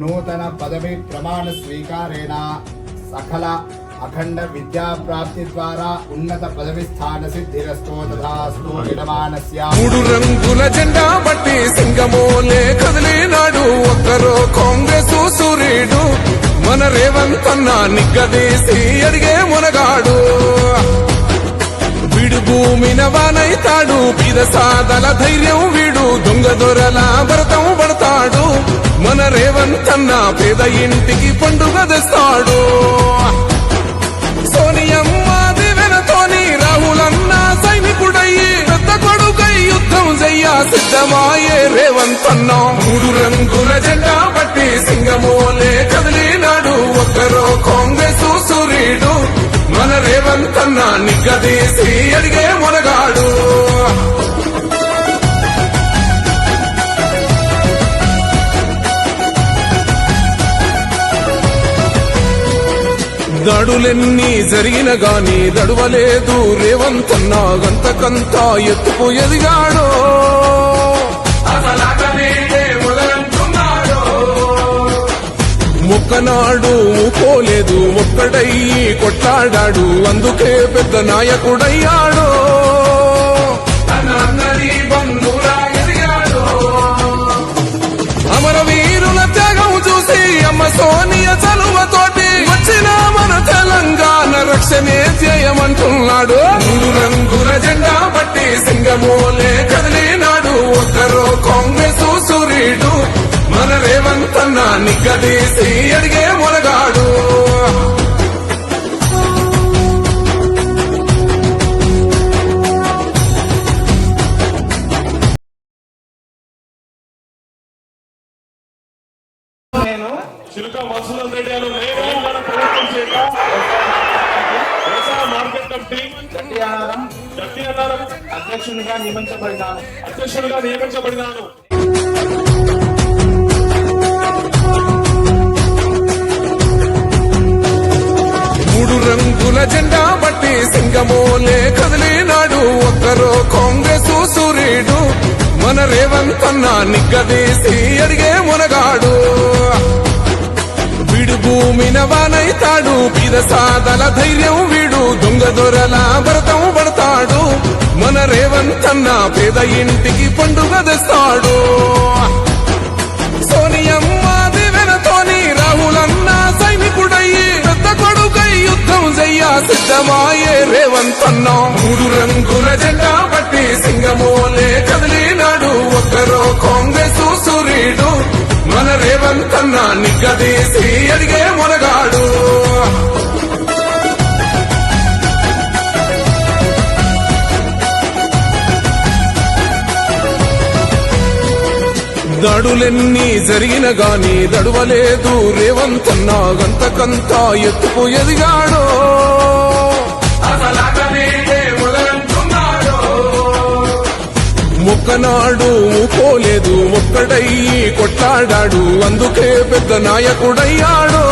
నూతన పదవి ప్రమాణ స్వీకారేణ సకల అఖండ విద్యా ప్రాప్తి ద్వారా ఉన్నత పదవి స్థాన సిద్ధిరస్తో తథాస్తు యజమానస్య. మూడు రంగుల జెండా బట్టి సింగమోలే కదిలినాడు ఒక్కరో కాంగ్రెస్ సూర్యుడు మన రేవంత్ అన్న నిగ్గదీసి అడిగే మునగాడు. వీడు భూమిన వానైతాడు పీద సాదల ధైర్యం వీడు దొంగ దొరల భరతం పడతాడు. మన రేవంత్ అన్న పేద ఇంటికి పండుగ తెస్తాడు. సోనియమ్మ దివెనతోని రాహులన్న సైనికుడయ్యి పెద్ద కొడుకై యుద్ధం చెయ్య సిద్ధమాయే రేవంత్ అన్న. మూడు రంగుల జెండా బట్టి సింగమోలే కదిలినాడు ఒక్కరో కాంగ్రెస్ సూర్యుడు మన రేవంత్ అన్న నిగ్గదీసి అడిగే మునగాడు. దాడులెన్ని జరిగిన గాని దడువలేదు రేవంత్ అన్న గంతకంతా ఎత్తుకు ఎదిగాడో. మొక్కనాడు పోలేదు ఒక్కడయ్యి కొట్లాడాడు అందుకే పెద్ద నాయకుడయ్యాడు. అమరవీరుల త్యాగం చూసి అమ్మ సోనియ చలువతోటి వచ్చిన మన తెలంగాణ రక్షణే చేయమంటున్నాడు. మూడు రంగుల జెండా బట్టి సింగమోలే కదిలినాడు ఒక్కరో కాంగ్రెస్ సూర్యుడు మన రేవంత్ అన్న నిగ్గదీసి అడిగే మునగాడు. చిలుక మసూదన్ రెడ్డి గారు నేను మన ప్రభుత్వం చేత వ్యవసాయ మార్కెట్ కమిటీ గట్టి అన్నారం అధ్యక్షునిగా నియమించబడినాను. మూడు రంగుల జెండా బట్టి సింగమోలే కదిలినాడు ఒక్కరో కాంగ్రెస్ సూర్యుడు మన రేవంత్ అన్న నిగ్గదీసి అడిగే మునగాడు. వీడు భూమిన వానైతాడు పీద సాదల ధైర్యం వీడు దొంగ దొరల భరతం పడతాడు. మన రేవంత్ అన్న పేద ఇంటికి పండుగ తెస్తాడు. సోనియమ్మ దివెనతోని రాహులన్న సైనికుడయ్యి పెద్ద కొడుకై యుద్ధం చెయ్య సిద్ధమాయే రేవంత్ అన్న. మూడు రంగుల జెండా బట్టి సింగమోలే కదిలినాడు ఒక్కరో కాంగ్రెస్ సూర్యుడు మన రేవంత్ అన్న నిగ్గదీసి అడిగే మునగాడు. దాడులెన్ని జరిగిన గాని దడువలేదు రేవంత్ అన్న గంతకంతా ఎత్తుకు ఎదిగాడో. మొక్కనాడు పోలేదు ఒక్కడయ్యి కొట్లాడాడు అందుకే పెద్ద నాయకుడయ్యాడో.